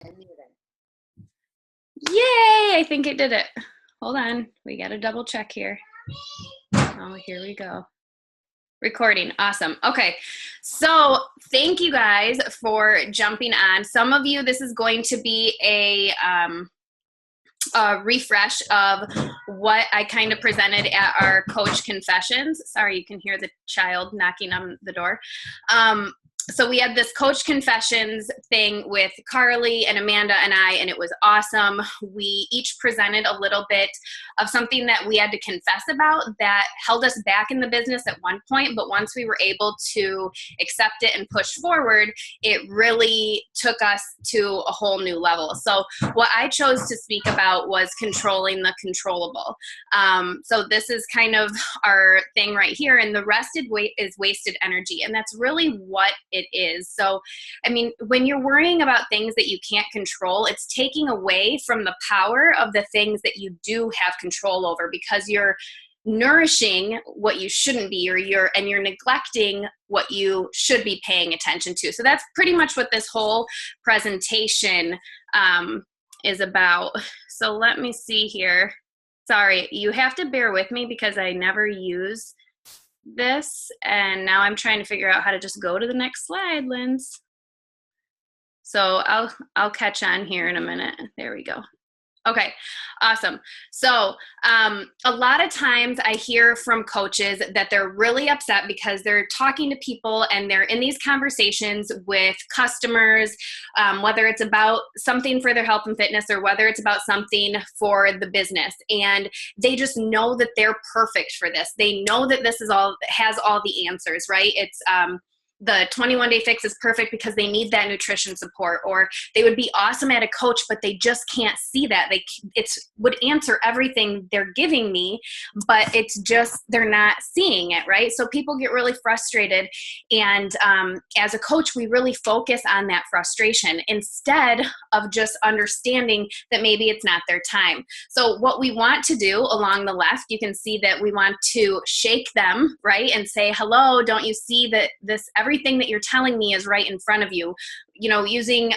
Yay! I think it did it. Hold on. We got to double check here. Oh, here we go. Recording. Awesome. Okay. So thank you guys for jumping on. Some of you, this is going to be a refresh of what I kind of presented at our coach confessions. Sorry, you can hear the child knocking on the door. So we had this coach confessions thing with Carly and Amanda and I, and it was awesome. We each presented a little bit of something that we had to confess about that held us back in the business at one point, but once we were able to accept it and push forward, it really took us to a whole new level. So what I chose to speak about was controlling the controllable. So this is kind of our thing right here, and the rest is wasted energy, and that's really what it is. So, I mean, when you're worrying about things that you can't control, it's taking away from the power of the things that you do have control over, because you're nourishing what you shouldn't be, or you're neglecting what you should be paying attention to. So that's pretty much what this whole presentation is about. So let me see here. Sorry, you have to bear with me because I never use this, and now I'm trying to figure out how to just go to the next slide, Linz. So I'll catch on here in a minute. There we go. Okay, awesome. So a lot of times I hear from coaches that they're really upset because they're talking to people and they're in these conversations with customers, whether it's about something for their health and fitness or whether it's about something for the business. And they just know that they're perfect for this. They know that this has all the answers, right? It's the 21-day fix is perfect because they need that nutrition support, or they would be awesome at a coach, but they just can't see that. It would answer everything they're giving me, but it's just, they're not seeing it, right? So people get really frustrated. And as a coach, we really focus on that frustration instead of just understanding that maybe it's not their time. So what we want to do along the left, you can see that we want to shake them, right? And say, hello, don't you see that everything that you're telling me is right in front of you? You know, using,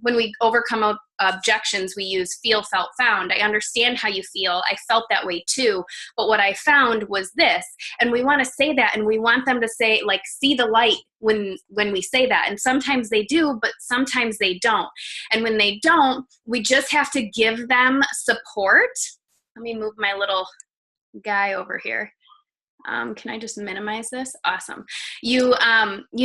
when we overcome objections, we use feel, felt, found. I understand how you feel. I felt that way too. But what I found was this. And we want to say that, and we want them to say, like, see the light when we say that. And sometimes they do, but sometimes they don't. And when they don't, we just have to give them support. Let me move my little guy over here. Can I just minimize this? Awesome. You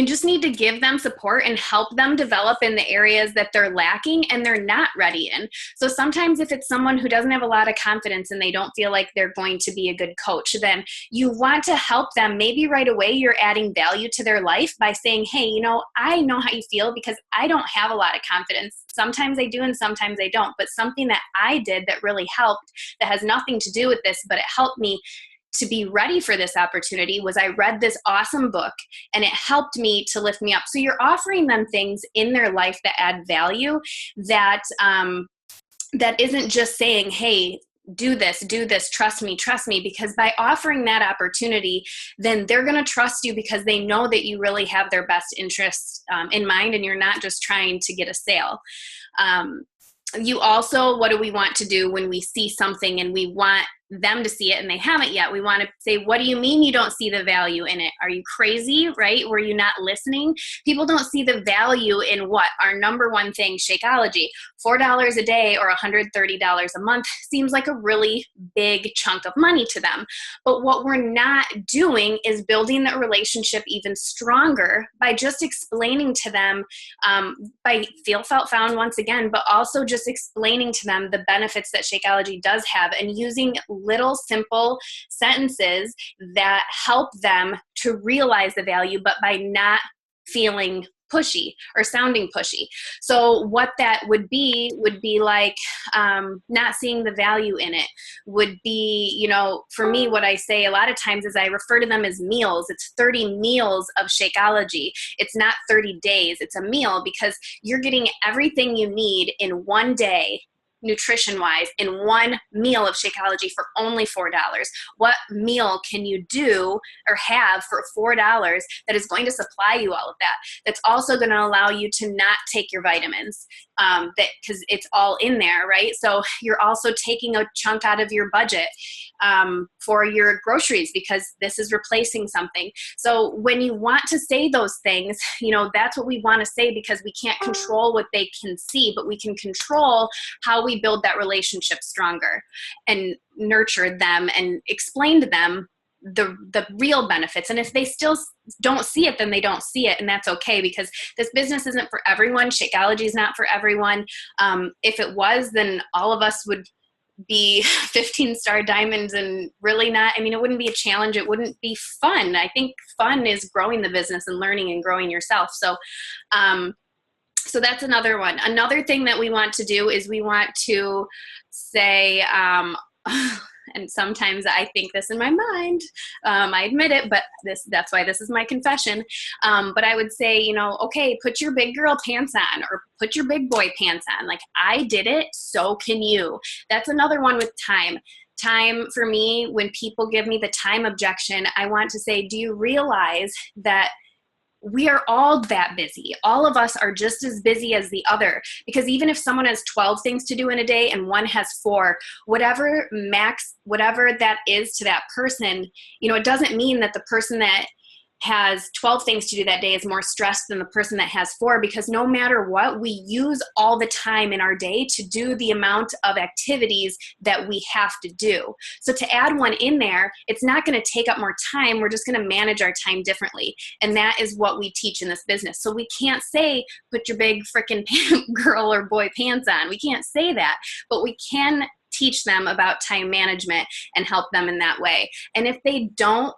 just need to give them support and help them develop in the areas that they're lacking and they're not ready in. So sometimes if it's someone who doesn't have a lot of confidence and they don't feel like they're going to be a good coach, then you want to help them. Maybe right away you're adding value to their life by saying, hey, you know, I know how you feel because I don't have a lot of confidence. Sometimes I do and sometimes I don't. But something that I did that really helped, that has nothing to do with this, but it helped me to be ready for this opportunity, was I read this awesome book and it helped me to lift me up. So you're offering them things in their life that add value, that isn't just saying, hey, do this, trust me, because by offering that opportunity, then they're going to trust you because they know that you really have their best interests in mind and you're not just trying to get a sale. You also, what do we want to do when we see something and we want them to see it and they haven't yet? We want to say, what do you mean you don't see the value in it? Are you crazy, right? Were you not listening? People don't see the value in what? Our number one thing, Shakeology. $4 a day or $130 a month seems like a really big chunk of money to them. But what we're not doing is building that relationship even stronger by just explaining to them, by feel, felt, found once again, but also just explaining to them the benefits that Shakeology does have and using little simple sentences that help them to realize the value, but by not feeling pushy or sounding pushy. So what that would be like not seeing the value in it, would be, you know, for me, what I say a lot of times is I refer to them as meals. It's 30 meals of Shakeology. It's not 30 days. It's a meal because you're getting everything you need in one day nutrition wise in one meal of Shakeology for only $4? What meal can you do or have for $4 that is going to supply you all of that? That's also going to allow you to not take your vitamins, because it's all in there, right? So you're also taking a chunk out of your budget for your groceries, because this is replacing something. So when you want to say those things, that's what we want to say, because we can't control what they can see, but we can control how we build that relationship stronger and nurture them and explain to them the real benefits. And if they still don't see it, then they don't see it, and that's okay, because this business isn't for everyone. Shakeology is not for everyone. If it was, then all of us would be 15-star diamonds, and really not, it wouldn't be a challenge. It wouldn't be fun. I think fun is growing the business and learning and growing yourself. So that's another one. Another thing that we want to do is we want to say, and sometimes I think this in my mind, I admit it, but that's why this is my confession. But I would say, okay, put your big girl pants on, or put your big boy pants on. Like, I did it, so can you. That's another one with time. Time for me, when people give me the time objection, I want to say, do you realize that we are all that busy? All of us are just as busy as the other, because even if someone has 12 things to do in a day and one has 4, whatever that is to that person, it doesn't mean that the person that has 12 things to do that day is more stressed than the person that has 4, because no matter what, we use all the time in our day to do the amount of activities that we have to do. So to add one in there, it's not going to take up more time. We're just going to manage our time differently. And that is what we teach in this business. So we can't say, put your big frickin' girl or boy pants on. We can't say that, but we can teach them about time management and help them in that way. And if they don't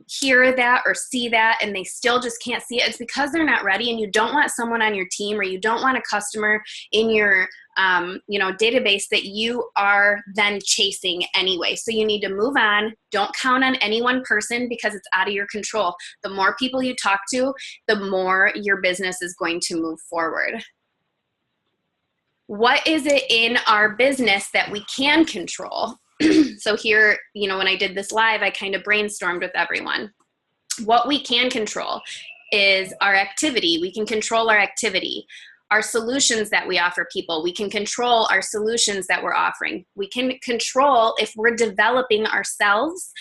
hear that or see that and they still just can't see it, it's because they're not ready. And you don't want someone on your team, or you don't want a customer in your database that you are then chasing anyway. So you need to move on. Don't count on any one person, because it's out of your control. The more people you talk to, the more your business is going to move forward. What is it in our business that we can control? So here, when I did this live, I kind of brainstormed with everyone. What we can control is our activity. We can control our activity. Our solutions that we offer people, we can control our solutions that we're offering. We can control if we're developing ourselves,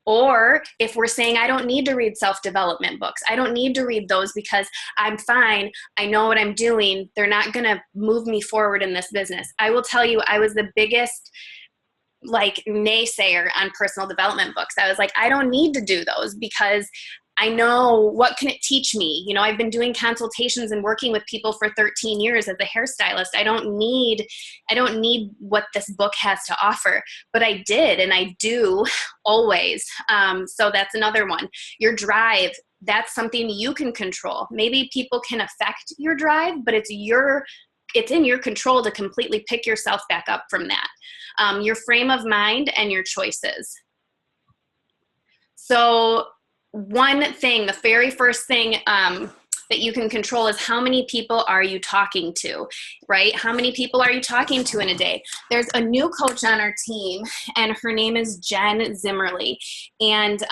or if we're saying, I don't need to read self-development books. I don't need to read those because I'm fine. I know what I'm doing. They're not going to move me forward in this business. I will tell you, I was the biggest naysayer on personal development books. I was like, I don't need to do those, because I know, what can it teach me? I've been doing consultations and working with people for 13 years as a hairstylist. I don't need what this book has to offer, but I did, and I do always. So that's another one. Your drive, that's something you can control. Maybe people can affect your drive, but it's in your control to completely pick yourself back up from that. Your frame of mind and your choices. So one thing, the very first thing that you can control is how many people are you talking to, right? How many people are you talking to in a day? There's a new coach on our team, and her name is Jen Zimmerly. And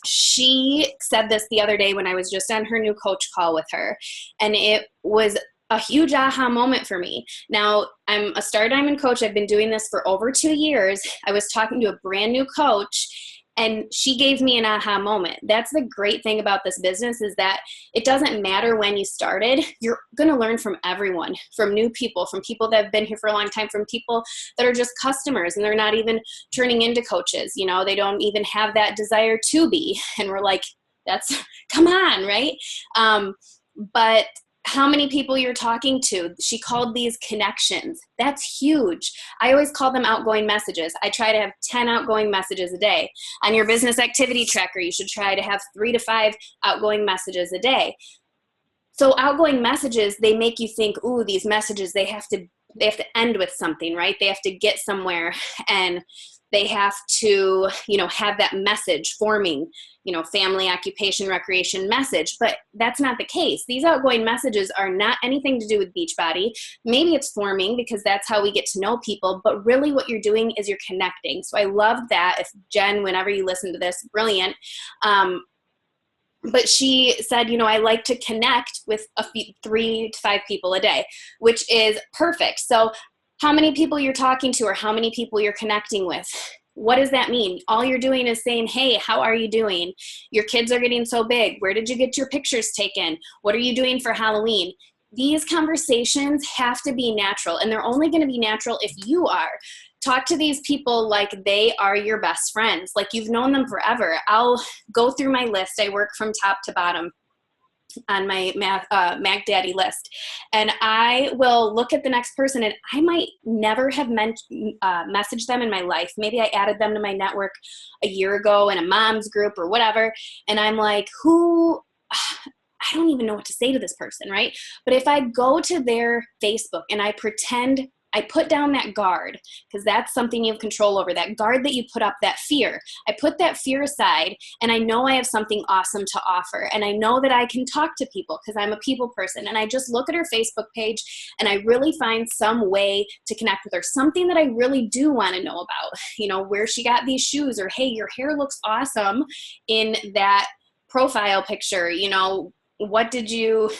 she said this the other day when I was just on her new coach call with her, and it was a huge aha moment for me. Now, I'm a Star Diamond coach. I've been doing this for over 2 years. I was talking to a brand new coach, and she gave me an aha moment. That's the great thing about this business, is that it doesn't matter when you started. You're going to learn from everyone, from new people, from people that have been here for a long time, from people that are just customers and they're not even turning into coaches. They don't even have that desire to be. And we're like, come on, right? But how many people you're talking to. She called these connections. That's huge. I always call them outgoing messages. I try to have 10 outgoing messages a day. On your business activity tracker, you should try to have 3 to 5 outgoing messages a day. So outgoing messages, they make you think, ooh, these messages, they have to end with something, right? They have to get somewhere. And They have to, have that message forming, family, occupation, recreation message. But that's not the case. These outgoing messages are not anything to do with Beachbody. Maybe it's forming because that's how we get to know people. But really what you're doing is you're connecting. So I love that. If Jen, whenever you listen to this, brilliant. But she said, I like to connect with 3 to 5 people a day, which is perfect. So how many people you're talking to or how many people you're connecting with? What does that mean? All you're doing is saying, hey, how are you doing? Your kids are getting so big. Where did you get your pictures taken? What are you doing for Halloween? These conversations have to be natural, and they're only going to be natural if you are. Talk to these people like they are your best friends, like you've known them forever. I'll go through my list. I work from top to bottom on my Mac Daddy list. And I will look at the next person, and I might never have messaged them in my life. Maybe I added them to my network a year ago in a mom's group or whatever. And I'm like, I don't even know what to say to this person, right? But if I go to their Facebook and I pretend I put down that guard, because that's something you have control over, that guard that you put up, that fear. I put that fear aside, and I know I have something awesome to offer. And I know that I can talk to people because I'm a people person. And I just look at her Facebook page, and I really find some way to connect with her, something that I really do want to know about, where she got these shoes, or hey, your hair looks awesome in that profile picture, what did you,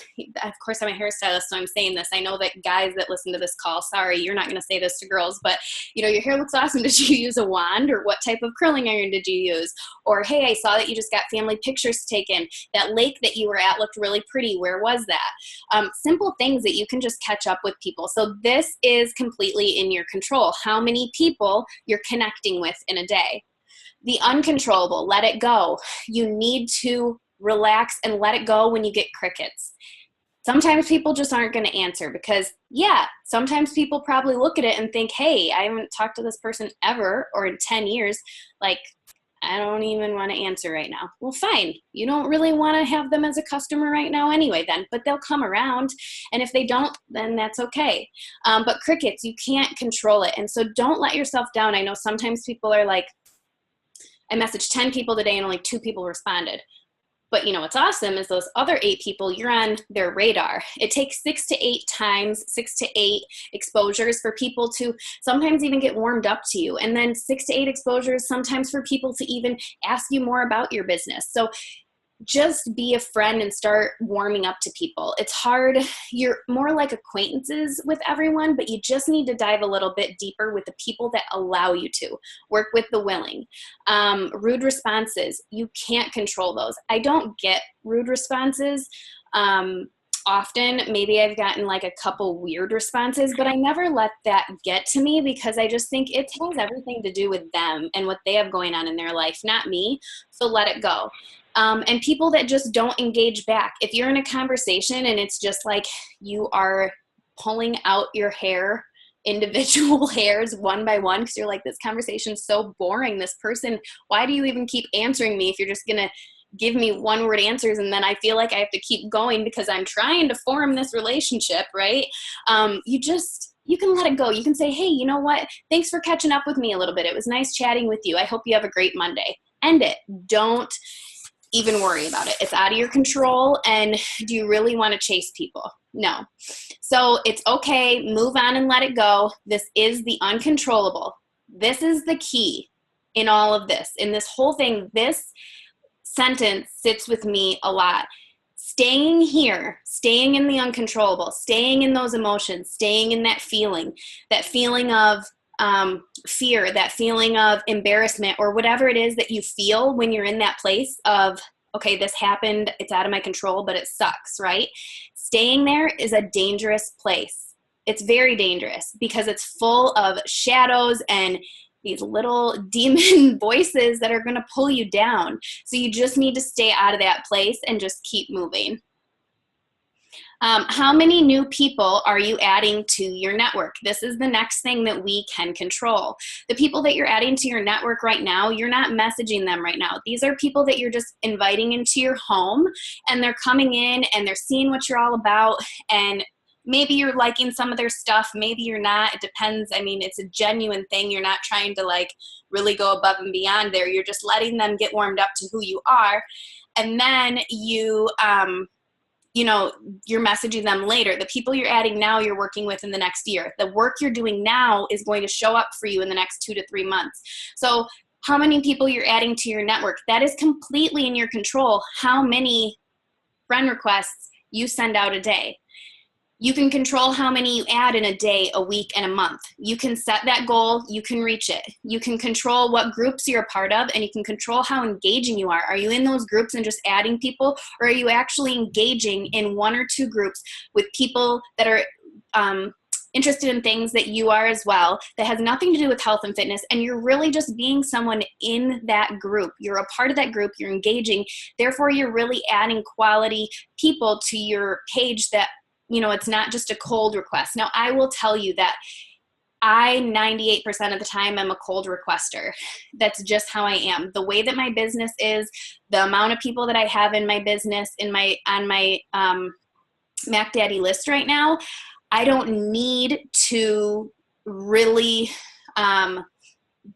of course I'm a hairstylist, so I'm saying this. I know that guys that listen to this call, sorry, you're not going to say this to girls, but your hair looks awesome. Did you use a wand, or what type of curling iron did you use? Or, hey, I saw that you just got family pictures taken. That lake that you were at looked really pretty. Where was that? Simple things that you can just catch up with people. So this is completely in your control. How many people you're connecting with in a day. The uncontrollable, let it go. You need to relax and let it go when you get crickets. Sometimes people just aren't going to answer because, sometimes people probably look at it and think, hey, I haven't talked to this person ever or in 10 years. Like, I don't even want to answer right now. Well, fine. You don't really want to have them as a customer right now anyway then, but they'll come around. And if they don't, then that's okay. But crickets, you can't control it. And so don't let yourself down. I know sometimes people are like, I messaged 10 people today and only 2 people responded. But what's awesome is those other 8 people, you're on their radar. It takes 6 to 8 times, 6 to 8 exposures for people to sometimes even get warmed up to you. And then 6 to 8 exposures sometimes for people to even ask you more about your business. So just be a friend and start warming up to people. It's hard. You're more like acquaintances with everyone, but you just need to dive a little bit deeper with the people that allow you to work with the willing. Rude responses, you can't control those. I don't get rude responses. Often, maybe I've gotten like a couple weird responses, but I never let that get to me because I just think it has everything to do with them and what they have going on in their life, not me. So let it go. And people that just don't engage back. If you're in a conversation and it's just like you are pulling out your hair, individual hairs one by one, because you're like, this conversation's so boring. This person, why do you even keep answering me if you're just going to give me one-word answers and then I feel like I have to keep going because I'm trying to form this relationship, right? You can let it go. You can say, hey, you know what? Thanks for catching up with me a little bit. It was nice chatting with you. I hope you have a great Monday. End it. Don't even worry about it. It's out of your control. And do you really want to chase people? No. So it's okay. Move on and let it go. This is the uncontrollable. This is the key in all of this. In this whole thing, this sentence sits with me a lot. Staying here, staying in the uncontrollable, staying in those emotions, staying in that feeling of fear, that feeling of embarrassment, or whatever it is that you feel when you're in that place of, okay, this happened, it's out of my control, but it sucks, right? Staying there is a dangerous place. It's very dangerous because it's full of shadows and these little demon voices that are going to pull you down. So you just need to stay out of that place and just keep moving. How many new people are you adding to your network? This is the next thing that we can control. The people that you're adding to your network right now, you're not messaging them right now. These are people that you're just inviting into your home, and they're coming in and they're seeing what you're all about, and maybe you're liking some of their stuff, maybe you're not. It depends. I mean, it's a genuine thing. You're not trying to like really go above and beyond there. You're just letting them get warmed up to who you are. And then you know, you're messaging them later. The people you're adding now, you're working with in the next year. The work you're doing now is going to show up for you in the next 2 to 3 months. So how many people you're adding to your network, that is completely in your control. How many friend requests you send out a day. You can control how many you add in a day, a week, and a month. You can set that goal. You can reach it. You can control what groups you're a part of, and you can control how engaging you are. Are you in those groups and just adding people, or are you actually engaging in 1 or 2 groups with people that are interested in things that you are as well, that has nothing to do with health and fitness, and you're really just being someone in that group. You're a part of that group. You're engaging. Therefore, you're really adding quality people to your page that, you know, it's not just a cold request. Now, I will tell you that I 98% of the time am a cold requester. That's just how I am. The way that my business is, the amount of people that I have in my business, on my Mac Daddy list right now, I don't need to really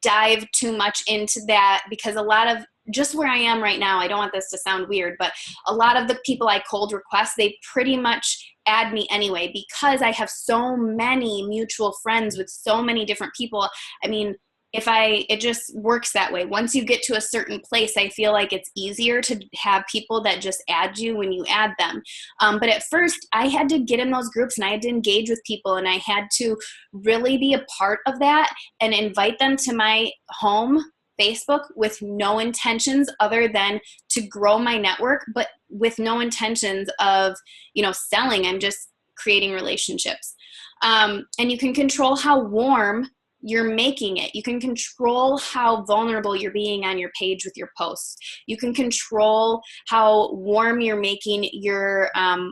dive too much into that, because a lot of just where I am right now, I don't want this to sound weird, but a lot of the people I cold request, they pretty much add me anyway, because I have so many mutual friends with so many different people. I mean, it just works that way. Once you get to a certain place, I feel like it's easier to have people that just add you when you add them. But at first, I had to get in those groups and I had to engage with people, and I had to really be a part of that and invite them to my home Facebook with no intentions other than to grow my network, but with no intentions of, you know, selling. I'm just creating relationships. And you can control how warm you're making it. You can control how vulnerable you're being on your page with your posts. You can control how warm you're making your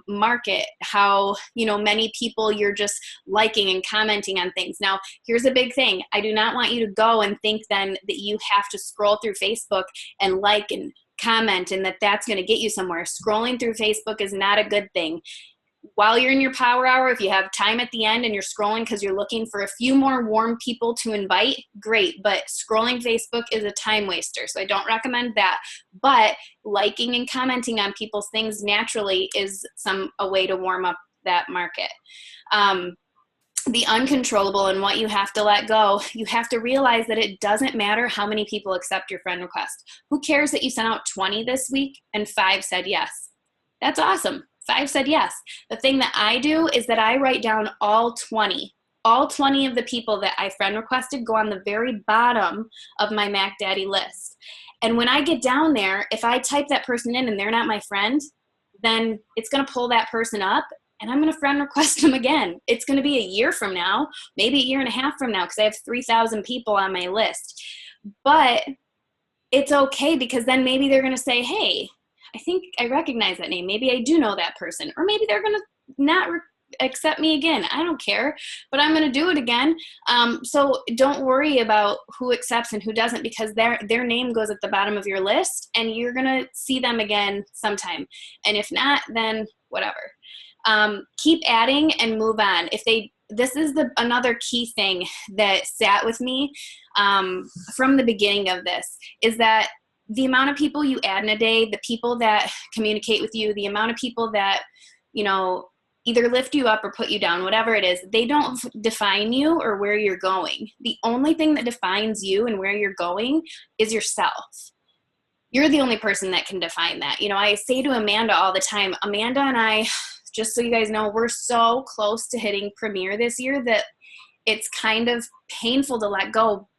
market, how, you know, many people you're just liking and commenting on things. Now, here's a big thing. I do not want you to go and think then that you have to scroll through Facebook and like and comment and that's going to get you somewhere. Scrolling through Facebook is not a good thing. While you're in your power hour, if you have time at the end and you're scrolling because you're looking for a few more warm people to invite, great. But scrolling Facebook is a time waster, so I don't recommend that. But liking and commenting on people's things naturally is a way to warm up that market. The uncontrollable and what you have to let go, you have to realize that it doesn't matter how many people accept your friend request. Who cares that you sent out 20 this week and 5 said yes? That's awesome. 5 said yes. The thing that I do is that I write down all 20. All 20 of the people that I friend requested go on the very bottom of my Mac Daddy list. And when I get down there, if I type that person in and they're not my friend, then it's going to pull that person up and I'm going to friend request them again. It's going to be a year from now, maybe a year and a half from now, because I have 3,000 people on my list. But it's okay, because then maybe they're going to say, hey, I think I recognize that name. Maybe I do know that person. Or maybe they're going to not accept me again. I don't care, but I'm going to do it again. So don't worry about who accepts and who doesn't, because their name goes at the bottom of your list and you're going to see them again sometime. And if not, then whatever. Keep adding and move on. This is another key thing that sat with me from the beginning of this, is that the amount of people you add in a day, the people that communicate with you, the amount of people that, you know, either lift you up or put you down, whatever it is, they don't define you or where you're going. The only thing that defines you and where you're going is yourself. You're the only person that can define that. You know, I say to Amanda all the time, Amanda and I, just so you guys know, we're so close to hitting Premier this year that it's kind of painful to let go,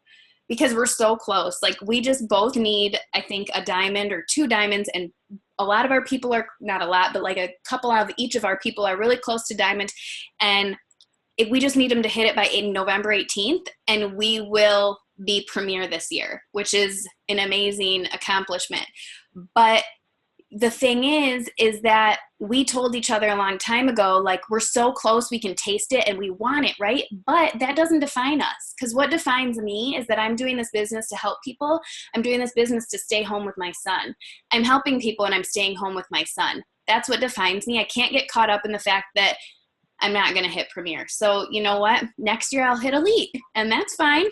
because we're so close. Like, we just both need, I think, a diamond or 2 diamonds, and a lot of our people are, not a lot, but like a couple of each of our people are really close to diamond, and we just need them to hit it by November 18th, and we will be Premier this year, which is an amazing accomplishment. But the thing is that we told each other a long time ago, like, we're so close, we can taste it and we want it, right? But that doesn't define us, because what defines me is that I'm doing this business to help people. I'm doing this business to stay home with my son. I'm helping people and I'm staying home with my son. That's what defines me. I can't get caught up in the fact that I'm not going to hit Premier. So you know what? Next year I'll hit Elite, and that's fine.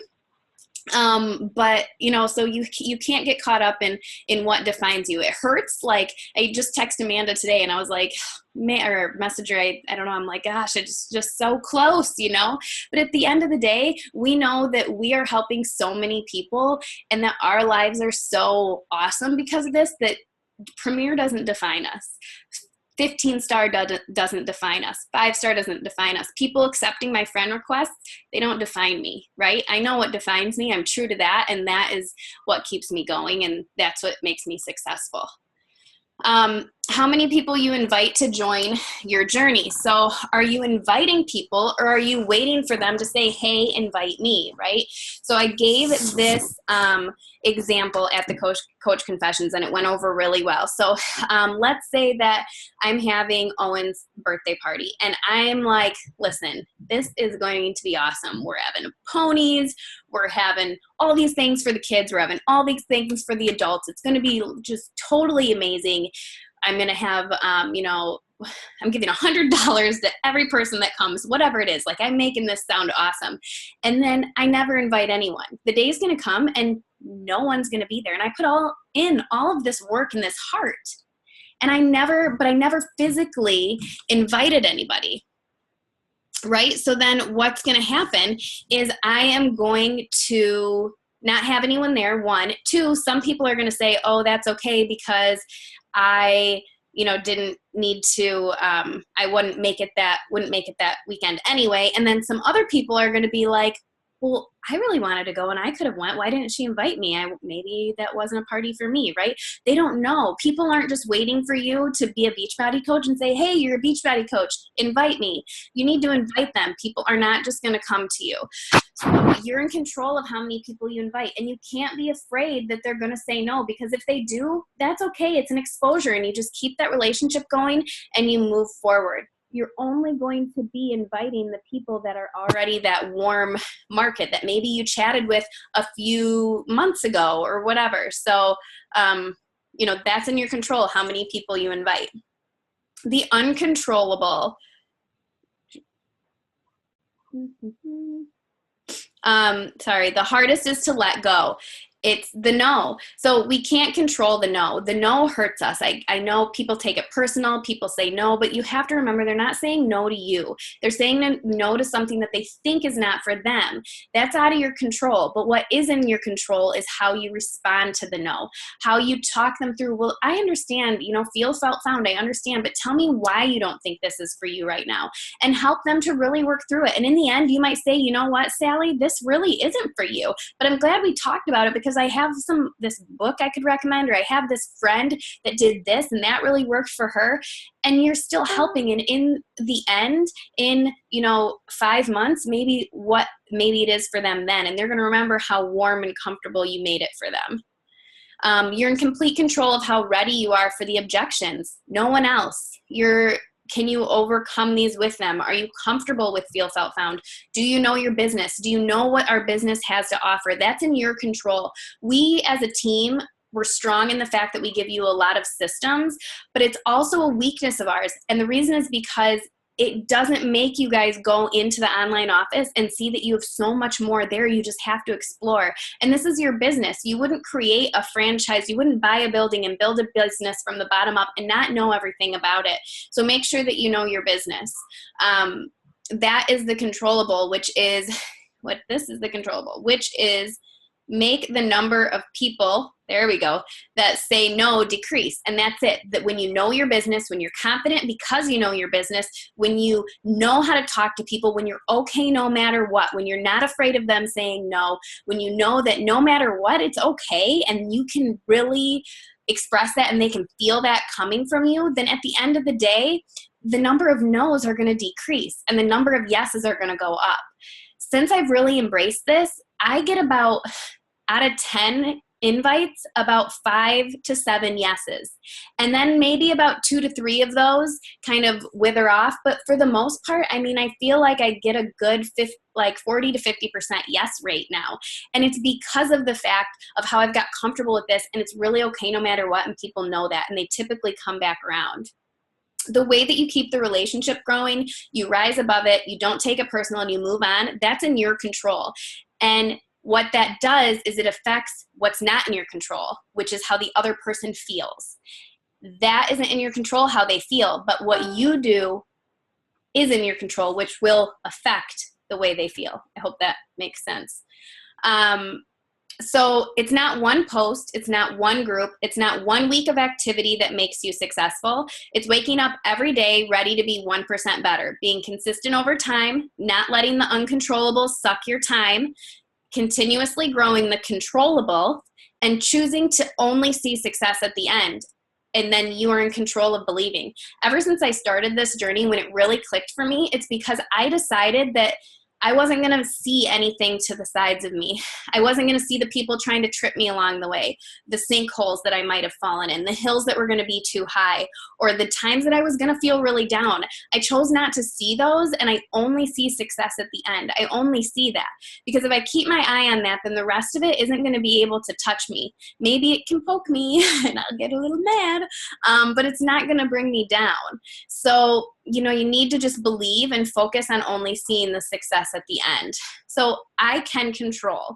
But so you can't get caught up in what defines you. It hurts. Like, I just texted Amanda today and I was like, or message her, I don't know, I'm like, gosh, it's just so close, but at the end of the day, we know that we are helping so many people and that our lives are so awesome because of this, that Premier doesn't define us. 15-star doesn't define us. 5-star doesn't define us. People accepting my friend requests, they don't define me, right? I know what defines me. I'm true to that. And that is what keeps me going. And that's what makes me successful. How many people you invite to join your journey. So are you inviting people, or are you waiting for them to say, hey, invite me, right? So I gave this example at the coach confessions, and it went over really well. So let's say that I'm having Owen's birthday party, and I'm like, listen, this is going to be awesome. We're having ponies. We're having all these things for the kids. We're having all these things for the adults. It's going to be just totally amazing. I'm going to have, I'm giving $100 to every person that comes, whatever it is. Like, I'm making this sound awesome. And then I never invite anyone. The day's going to come and no one's going to be there. And I put all of this work and this heart. And I never physically invited anybody. Right? So then what's going to happen is I am going to not have anyone there. 1, 2, some people are going to say, oh, that's okay because I, didn't need to, I wouldn't make it that weekend anyway. And then some other people are going to be like, well, I really wanted to go and I could have went. Why didn't she invite me? Maybe that wasn't a party for me, right? They don't know. People aren't just waiting for you to be a Beachbody coach and say, hey, you're a Beachbody coach, invite me. You need to invite them. People are not just going to come to you. So you're in control of how many people you invite, and you can't be afraid that they're going to say no, because if they do, that's okay. It's an exposure, and you just keep that relationship going and you move forward. You're only going to be inviting the people that are already that warm market that maybe you chatted with a few months ago or whatever. So, that's in your control, how many people you invite. The uncontrollable. The hardest is to let go. It's the no. So we can't control the no. The no hurts us. I know people take it personal. People say no, but you have to remember they're not saying no to you. They're saying no to something that they think is not for them. That's out of your control. But what is in your control is how you respond to the no, how you talk them through. Well, I understand, feel, felt, found. I understand, but tell me why you don't think this is for you right now, and help them to really work through it. And in the end, you might say, you know what, Sally, this really isn't for you, but I'm glad we talked about it because I have this book I could recommend, or I have this friend that did this and that really worked for her, and you're still helping. And in the end, in 5 months, maybe it is for them then, and they're going to remember how warm and comfortable you made it for them. You're in complete control of how ready you are for the objections. No one else. Can you overcome these with them? Are you comfortable with Feel, Felt, Found? Do you know your business? Do you know what our business has to offer? That's in your control. We as a team, we're strong in the fact that we give you a lot of systems, but it's also a weakness of ours. And the reason is because it doesn't make you guys go into the online office and see that you have so much more there. You just have to explore. And this is your business. You wouldn't create a franchise. You wouldn't buy a building and build a business from the bottom up and not know everything about it. So make sure that you know your business. That is the controllable, which is make the number of people, there we go, that say no decrease. And that's it. That when you know your business, when you're confident because you know your business, when you know how to talk to people, when you're okay no matter what, when you're not afraid of them saying no, when you know that no matter what, it's okay, and you can really express that and they can feel that coming from you, then at the end of the day, the number of no's are going to decrease and the number of yeses are going to go up. Since I've really embraced this, I get about, out of 10 invites, about 5 to 7 yeses. And then maybe about 2 to 3 of those kind of wither off. But for the most part, I feel like I get a good 40 to 50% yes rate now. And it's because of the fact of how I've got comfortable with this, and it's really okay no matter what, and people know that, and they typically come back around. The way that you keep the relationship growing, you rise above it, you don't take it personal, and you move on, that's in your control. And what that does is it affects what's not in your control, which is how the other person feels. That isn't in your control, how they feel, but what you do is in your control, which will affect the way they feel. I hope that makes sense. So it's not one post, it's not one group, it's not 1 week of activity that makes you successful. It's waking up every day ready to be 1% better, being consistent over time, not letting the uncontrollable suck your time, continuously growing the controllable, and choosing to only see success at the end. And then you are in control of believing. Ever since I started this journey, when it really clicked for me, it's because I decided that I wasn't going to see anything to the sides of me. I wasn't going to see the people trying to trip me along the way, the sinkholes that I might have fallen in, the hills that were going to be too high, or the times that I was going to feel really down. I chose not to see those, and I only see success at the end. I only see that. Because if I keep my eye on that, then the rest of it isn't going to be able to touch me. Maybe it can poke me, and I'll get a little mad, but it's not going to bring me down. So, you need to just believe and focus on only seeing the success at the end. So I can control.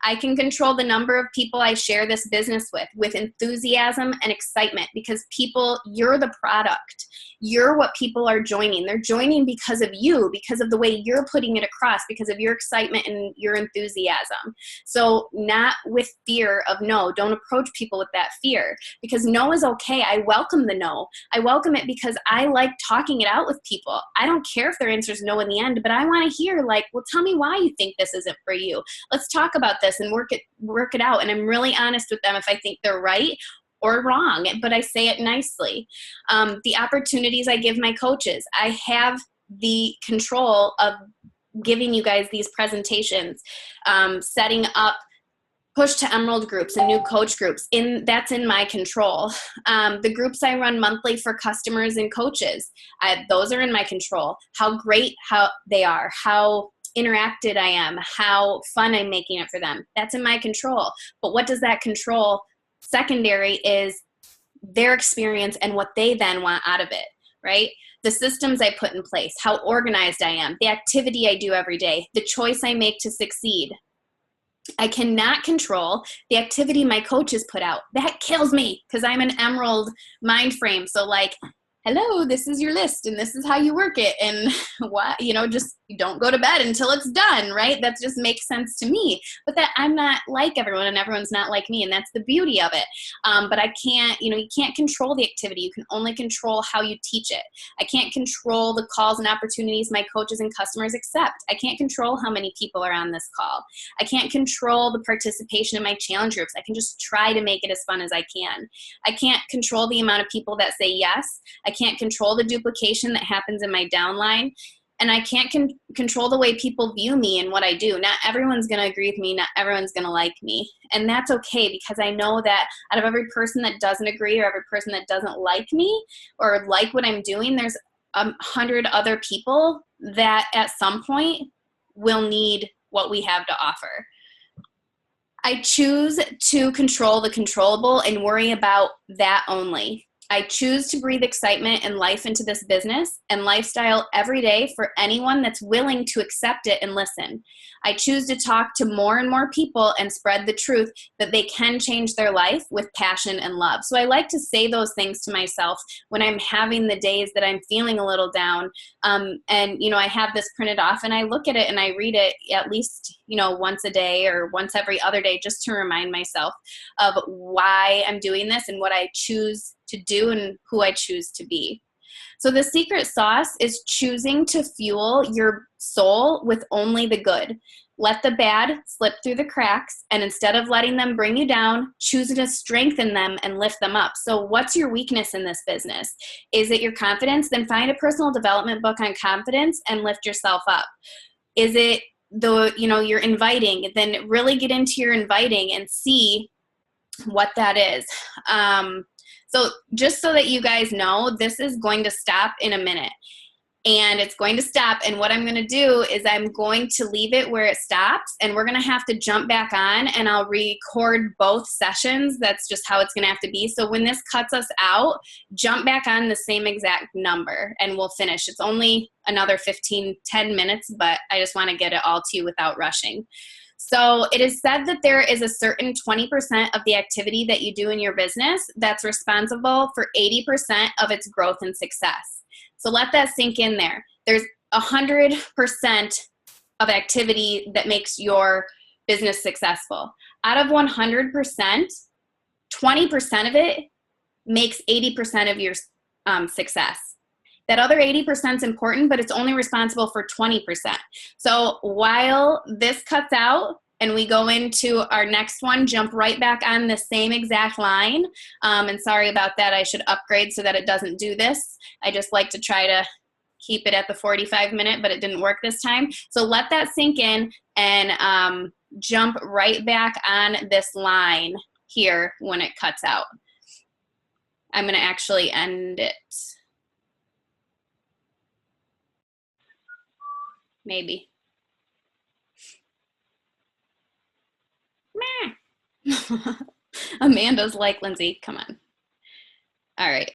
I can control the number of people I share this business with enthusiasm and excitement, because people, you're the product. You're what people are joining. They're joining because of you, because of the way you're putting it across, because of your excitement and your enthusiasm. So not with fear of no. Don't approach people with that fear, because no is okay. I welcome the no. I welcome it because I like talking it out with people. I don't care if their answer is no in the end, but I want to hear well, tell me why you think this isn't for you. Let's talk about this and work it out. And I'm really honest with them if I think they're right or wrong, but I say it nicely. The opportunities I give my coaches, I have the control of giving you guys these presentations, setting up push to Emerald groups and new coach groups. That's in my control. The groups I run monthly for customers and coaches, those are in my control. How great they are, how interacted I am, how fun I'm making it for them. That's in my control. But what does that control? Secondary is their experience and what they then want out of it, right? The systems I put in place, how organized I am, the activity I do every day, the choice I make to succeed. I cannot control the activity my coaches put out. That kills me because I'm an Emerald mind frame. So hello, this is your list and this is how you work it. And what, just you don't go to bed until it's done, right? That just makes sense to me. But that I'm not like everyone and everyone's not like me. And that's the beauty of it. But I can't, you can't control the activity. You can only control how you teach it. I can't control the calls and opportunities my coaches and customers accept. I can't control how many people are on this call. I can't control the participation in my challenge groups. I can just try to make it as fun as I can. I can't control the amount of people that say yes. I can't control the duplication that happens in my downline. And I can't control the way people view me and what I do. Not everyone's going to agree with me. Not everyone's going to like me. And that's okay, because I know that out of every person that doesn't agree or every person that doesn't like me or like what I'm doing, there's 100 other people that at some point will need what we have to offer. I choose to control the controllable and worry about that only. I choose to breathe excitement and life into this business and lifestyle every day for anyone that's willing to accept it and listen. I choose to talk to more and more people and spread the truth that they can change their life with passion and love. So I like to say those things to myself when I'm having the days that I'm feeling a little down. I have this printed off and I look at it and I read it at least, once a day or once every other day, just to remind myself of why I'm doing this and what I choose to do and who I choose to be. So the secret sauce is choosing to fuel your soul with only the good. Let the bad slip through the cracks, and instead of letting them bring you down, choose to strengthen them and lift them up. So what's your weakness in this business? Is it your confidence? Then find a personal development book on confidence and lift yourself up. Is it you're inviting? Then really get into your inviting and see what that is. So just so that you guys know, this is going to stop in a minute. and it's going to stop. And what I'm going to do is I'm going to leave it where it stops, and we're going to have to jump back on, and I'll record both sessions. That's just how it's going to have to be. So when this cuts us out, jump back on the same exact number and we'll finish. It's only another 10 minutes, but I just want to get it all to you without rushing. So it is said that there is a certain 20% of the activity that you do in your business that's responsible for 80% of its growth and success. So let that sink in there. There's 100% of activity that makes your business successful. Out of 100%, 20% of it makes 80% of your success. That other 80% is important, but it's only responsible for 20%. So while this cuts out and we go into our next one, jump right back on the same exact line. And sorry about that. I should upgrade so that it doesn't do this. I just like to try to keep it at the 45-minute, but it didn't work this time. So let that sink in and jump right back on this line here when it cuts out. I'm going to actually end it. Maybe. Amanda's like, Lindsay, come on. All right.